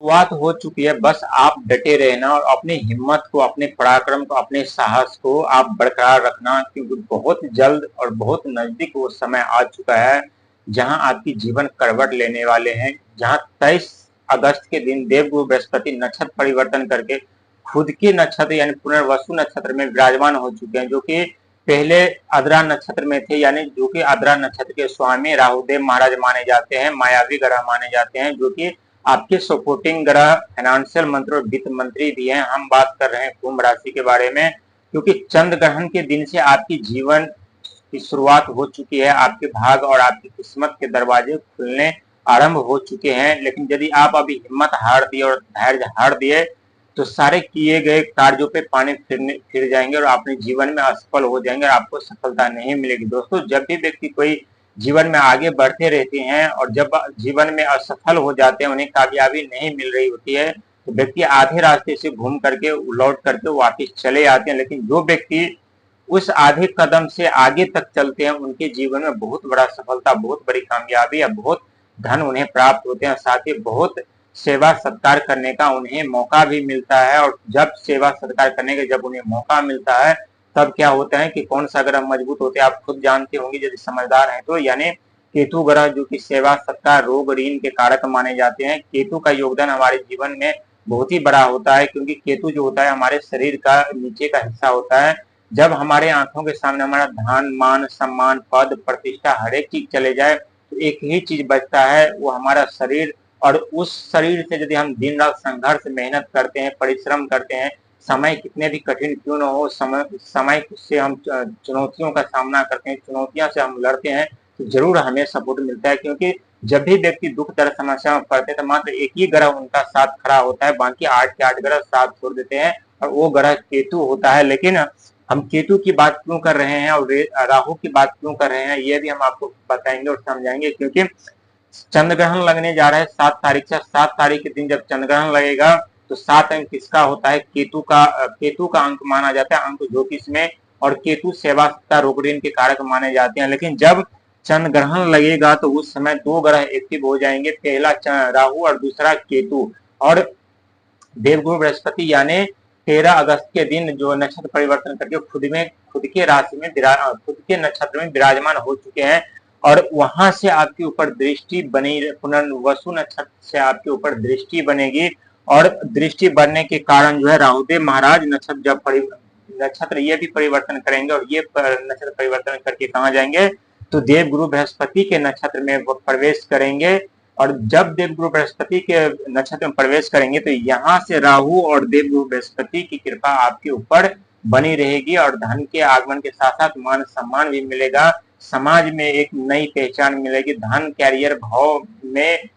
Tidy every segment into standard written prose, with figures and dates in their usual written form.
शुरुआत हो चुकी है, बस आप डटे रहना और अपनी हिम्मत को, अपने पराक्रम को, अपने साहस को आप बरकरार रखना, क्योंकि बहुत जल्द और बहुत नजदीक वो समय आ चुका है जहां आपकी जीवन करवट लेने वाले हैं। जहां 23 अगस्त के दिन देवगुरु बृहस्पति नक्षत्र परिवर्तन करके खुद के नक्षत्र यानी पुनर्वसु नक्षत्र में विराजमान हो चुके हैं, जो कि पहले आद्रा नक्षत्र में थे, यानी जो कि आद्रा नक्षत्र के स्वामी राहुदेव महाराज माने जाते हैं, मायावी ग्रह माने जाते हैं, जो कि आपके सपोर्टिंग ग्रह, फाइनेंशियल मंत्री और वित्त मंत्री भी हैं। हम बात कर रहे हैं कुंभ राशि के बारे में, क्योंकि चंद्र ग्रहण के दिन से आपकी जीवन की शुरुआत हो चुकी है, आपके भाग और आपकी किस्मत के दरवाजे खुलने आरंभ हो चुके हैं। लेकिन यदि आप अभी हिम्मत हार दिए और धैर्य हार दिए तो सारे किए गए कार्यों पे पानी फिर जाएंगे और अपने जीवन में असफल हो जाएंगे और आपको सफलता नहीं मिलेगी। दोस्तों, जब भी व्यक्ति कोई जीवन में आगे बढ़ते रहते हैं और जब जीवन में असफल हो जाते हैं, उन्हें कामयाबी नहीं मिल रही होती है, तो व्यक्ति आधे रास्ते से घूम करके लौट करके वापस चले आते हैं। लेकिन जो व्यक्ति उस आधे कदम से आगे तक चलते हैं, उनके जीवन में बहुत बड़ा सफलता, बहुत बड़ी कामयाबी या बहुत धन उन्हें प्राप्त होते हैं, साथ ही बहुत सेवा सत्कार करने का उन्हें मौका भी मिलता है। और जब सेवा सत्कार करने का जब उन्हें मौका मिलता है, तब क्या होता है कि कौन सा ग्रह मजबूत होते हैं आप खुद जानते होंगे यदि समझदार हैं तो, यानी केतु ग्रह, जो कि सेवा सत्कार रोग ऋण के कारक माने जाते हैं। केतु का योगदान हमारे जीवन में बहुत ही बड़ा होता है, क्योंकि केतु जो होता है हमारे शरीर का नीचे का हिस्सा होता है। जब हमारे आंखों के सामने हमारा धन मान सम्मान पद प्रतिष्ठा हर एक चीज चले जाए, तो एक ही चीज बचता है, वो हमारा शरीर। और उस शरीर से यदि हम दिन रात संघर्ष मेहनत करते हैं, परिश्रम करते हैं, समय कितने भी कठिन क्यों न हो, समय से हम चुनौतियों का सामना करते हैं, चुनौतियों से हम लड़ते हैं, तो जरूर हमें सपोर्ट मिलता है। क्योंकि जब भी व्यक्ति दुख दर्द समस्या में पड़ते हैं तो मात्र एक ही ग्रह उनका साथ खड़ा होता है, बाकी 8 के 8 ग्रह साथ छोड़ देते हैं, और वो ग्रह केतु होता है। लेकिन हम केतु की बात क्यों कर रहे हैं और राहु की बात क्यों कर रहे हैं, ये भी हम आपको बताएंगे और समझाएंगे। क्योंकि चंद्र ग्रहण लगने जा रहा है 7 तारीख से। 7 तारीख के दिन जब चंद्र ग्रहण लगेगा तो 7 अंक किसका होता है? केतु का अंक माना जाता है अंक ज्योतिष में, और केतु सेवा सत्ता रोग ऋण के कारक माने जाते हैं। लेकिन जब चंद्र ग्रहण लगेगा तो उस समय 2 ग्रह एक्टिव हो जाएंगे, पहला राहु और दूसरा केतु। और देवगुरु बृहस्पति यानी 13 अगस्त के दिन जो नक्षत्र परिवर्तन करके खुद के राशि में खुद के नक्षत्र में विराजमान हो चुके हैं, और वहां से आपके ऊपर दृष्टि बनी, पुनर्वसु नक्षत्र से आपके ऊपर दृष्टि बनेगी। और दृष्टि बनने के कारण जो है राहुदेव महाराज नक्षत्र ये भी परिवर्तन करेंगे, और ये नक्षत्र परिवर्तन करके कहाँ जाएंगे? तो देवगुरु बृहस्पति के नक्षत्र में प्रवेश करेंगे। और जब देवगुरु बृहस्पति के नक्षत्र में प्रवेश करेंगे तो यहाँ से राहु और देवगुरु बृहस्पति की कृपा आपके ऊपर बनी रहेगी, और धन के आगमन के साथ साथ मान सम्मान भी मिलेगा, समाज में एक नई पहचान मिलेगी, धन कैरियर भाव में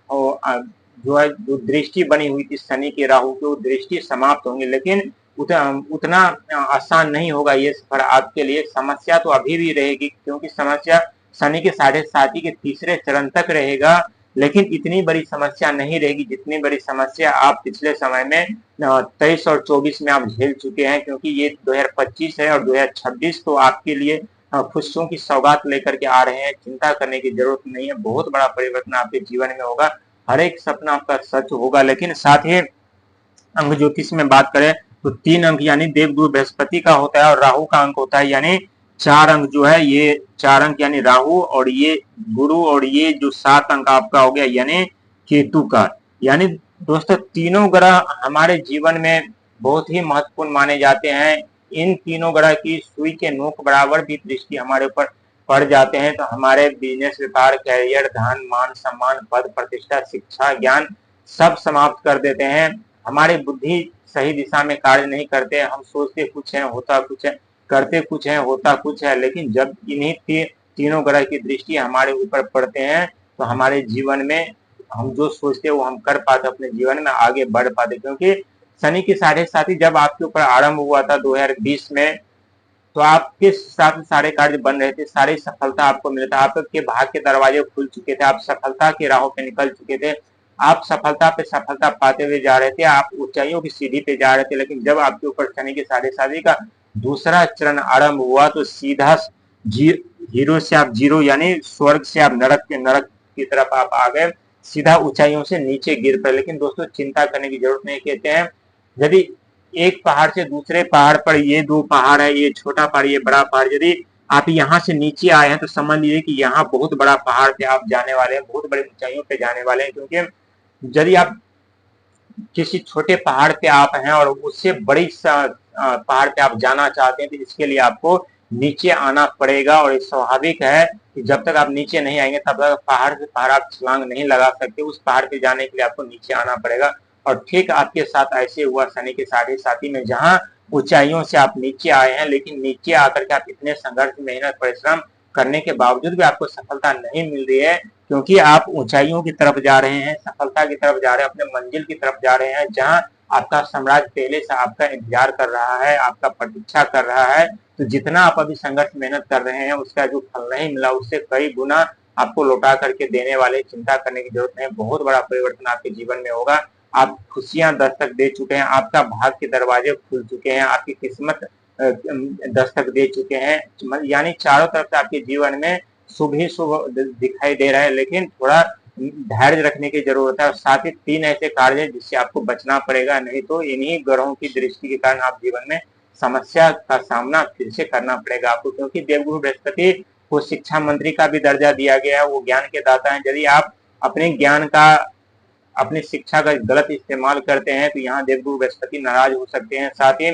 जो है जो दृष्टि बनी हुई थी शनि के राहु की, वो दृष्टि समाप्त होंगी। लेकिन उतना आसान नहीं होगा ये सफर आपके लिए। समस्या तो अभी भी रहेगी, क्योंकि समस्या शनि के 7.5 के तीसरे चरण तक रहेगा, लेकिन इतनी बड़ी समस्या नहीं रहेगी जितनी बड़ी समस्या आप पिछले समय में 23 और 24 में आप झेल चुके हैं। क्योंकि ये 2025 है और 2026 तो आपके लिए खुशियों की सौगात लेकर के आ रहे हैं। चिंता करने की जरूरत नहीं है, बहुत बड़ा परिवर्तन आपके जीवन में होगा, हर एक सपना आपका सच होगा। लेकिन साथ ही अंक ज्योतिष में बात करें तो 3 अंक यानी देवगुरु बृहस्पति का होता है, और राहु का अंक होता है, यानी 4 अंक जो है, ये 4 अंक यानी राहु और ये गुरु, और ये जो 7 अंक आपका हो गया यानी केतु का। यानी दोस्तों तीनों ग्रह हमारे जीवन में बहुत ही महत्वपूर्ण माने जाते हैं। इन तीनों ग्रह की सुई के नोक बराबर भी दृष्टि हमारे ऊपर पड़ जाते हैं तो हमारे बिजनेस, व्यापार, कैरियर, धन, मान सम्मान, पद प्रतिष्ठा, शिक्षा, ज्ञान सब समाप्त कर देते हैं। हमारी बुद्धि सही दिशा में कार्य नहीं करते, हम सोचते कुछ है होता कुछ है, करते कुछ है होता कुछ है। लेकिन जब इन्हीं तीनों ग्रह की दृष्टि हमारे ऊपर पड़ते हैं तो हमारे जीवन में हम जो सोचते हैं वो हम कर पाते, अपने जीवन में आगे बढ़ पाते। क्योंकि शनि की 7.5 जब आपके ऊपर आरंभ हुआ था 2020 में, तो आपके साथ सारे कार्य बन रहे थे, सारी सफलता आपको मिला था, आपके भाग के दरवाजे खुल चुके थे, आप सफलता की राहों पे निकल चुके थे, आप सफलता पे सफलता पाते हुए जा रहे थे, आप ऊंचाइयों की सीढ़ी पे जा रहे थे। लेकिन जब आपके ऊपर शनि की 7.5 का दूसरा चरण आरंभ हुआ तो सीधा हीरो से आप जीरो यानी स्वर्ग से आप नरक की तरफ आप आ गए। सीधा ऊंचाइयों से नीचे गिर पड़े। लेकिन दोस्तों चिंता करने की जरूरत नहीं। कहते हैं यदि एक पहाड़ से दूसरे पहाड़ पर, ये दो पहाड़ है, ये छोटा पहाड़, ये बड़ा पहाड़, यदि आप यहाँ से नीचे आए हैं तो समझ लीजिए कि यहाँ बहुत बड़ा पहाड़ पे आप जाने वाले हैं, बहुत बड़ी ऊंचाइयों पे जाने वाले हैं। क्योंकि यदि आप किसी छोटे पहाड़ पे आप हैं और उससे बड़ी पहाड़ पे आप जाना चाहते हैं, तो इसके लिए आपको नीचे आना पड़ेगा। और ये स्वाभाविक है कि जब तक आप नीचे नहीं आएंगे तब तक पहाड़ से पहाड़ आप छलांग नहीं लगा सकते। उस पहाड़ पे जाने के लिए आपको नीचे आना पड़ेगा। और ठीक आपके साथ ऐसे हुआ शनि के साढ़े साथी में, जहां ऊंचाइयों से आप नीचे आए हैं, लेकिन नीचे आकर के आप इतने संघर्ष, मेहनत, परिश्रम करने के बावजूद भी आपको सफलता नहीं मिल रही है। क्योंकि आप ऊंचाइयों की तरफ जा रहे हैं, सफलता की तरफ जा रहे हैं, अपने मंजिल की तरफ जा रहे हैं, जहां आपका साम्राज्य पहले से आपका इंतजार कर रहा है, आपका प्रतीक्षा कर रहा है। तो जितना आप अभी संघर्ष, मेहनत कर रहे हैं, उसका जो फल नहीं मिला उससे कई गुना आपको लौटा करके देने वाले, चिंता करने की जरूरत नहीं। बहुत बड़ा परिवर्तन आपके जीवन में होगा। आप खुशियां दस्तक दे चुके हैं, आपका भाग्य के दरवाजे खुल चुके हैं, आपकी किस्मत दस्तक दे चुके हैं। यानी चारों तरफ से आपके जीवन में शुभ ही शुभ दिखाई दे रहा है। लेकिन थोड़ा धैर्य रखने की जरूरत है। और साथ ही 3 ऐसे कार्य हैं जिससे आपको बचना पड़ेगा, नहीं तो इन्हीं ग्रहों की दृष्टि के कारण आप जीवन में समस्या का सामना फिर से करना पड़ेगा आपको। क्योंकि देवगुरु बृहस्पति को शिक्षा मंत्री का भी दर्जा दिया गया है, वो ज्ञान के दाता है। यदि आप अपने ज्ञान का, अपनी शिक्षा का गलत इस्तेमाल करते हैं तो यहाँ देवगुरु बृहस्पति नाराज हो सकते हैं। साथ ही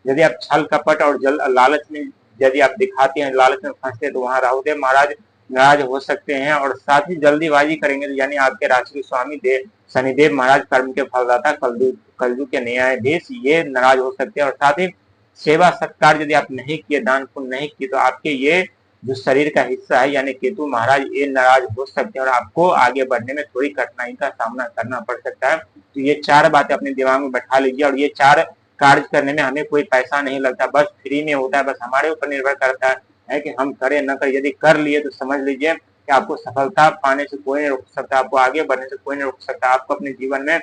यदि आप छल कपट और लालच में यदि आप दिखाते हैं, लालच में फंसते हैं, तो वहाँ राहुदेव महाराज नाराज हो सकते हैं। और साथ ही जल्दीबाजी करेंगे तो यानी आपके राशि के स्वामी देव शनिदेव महाराज, कर्म के फलदाता, कलयुग के न्यायाधीश, ये नाराज हो सकते हैं। और साथ ही सेवा सत्कार यदि आप नहीं किए, दान पुण्य नहीं किए, तो आपके ये जो शरीर का हिस्सा है यानी केतु महाराज, ये नाराज हो सकते हैं और आपको आगे बढ़ने में थोड़ी कठिनाई का सामना करना पड़ सकता है। तो ये 4 बातें अपने दिमाग में बैठा लीजिए। और ये 4 कार्य करने में हमें कोई पैसा नहीं लगता, बस फ्री में होता है। बस हमारे ऊपर निर्भर करता है कि हम करें न करें। यदि कर लिए तो समझ लीजिए कि आपको सफलता पाने से कोई नहीं रोक सकता, आपको आगे बढ़ने से कोई नहीं रोक सकता, आपको अपने जीवन में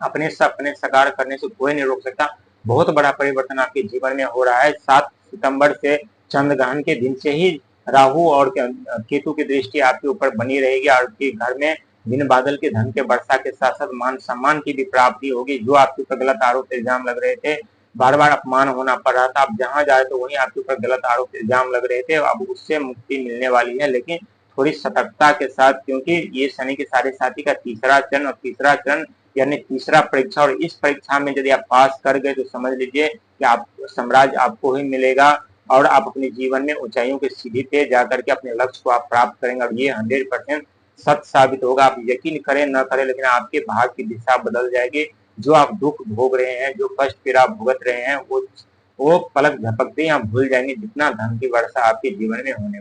अपने सपने साकार करने से कोई नहीं रोक सकता। बहुत बड़ा परिवर्तन आपके जीवन में हो रहा है। 7 सितंबर से चंद्रग्रहण के दिन से ही राहु और केतु की दृष्टि आपके ऊपर बनी रहेगी। और आपके घर में बिन बादल के धन के वर्षा के साथ साथ मान सम्मान की भी प्राप्ति होगी। जो आपके ऊपर गलत आरोप इल्जाम लग रहे थे, बार बार अपमान होना पड़ रहा था, आप जहां जा रहे थे वहीं आपके ऊपर गलत आरोप इल्जाम लग रहे थे, अब उससे मुक्ति मिलने वाली है। लेकिन थोड़ी सतर्कता के साथ, क्योंकि ये शनि के साढ़े साथी का तीसरा चरण, और तीसरा चरण यानी तीसरा परीक्षा। और इस परीक्षा में यदि आप पास कर गए तो समझ लीजिए कि आप साम्राज्य आपको ही मिलेगा और आप अपने जीवन में ऊंचाइयों के सीढ़ी पे जाकर के अपने लक्ष्य को आप प्राप्त करेंगे। और ये 100% सत्य साबित होगा। आप यकीन करें न करें, लेकिन आपके भाग्य की दिशा बदल जाएगी। जो आप दुख भोग रहे हैं, जो कष्ट पीड़ा भुगत रहे हैं, वो पलक झपकते ही आप भूल जाएंगे जितना धन की वर्षा आपके जीवन में होने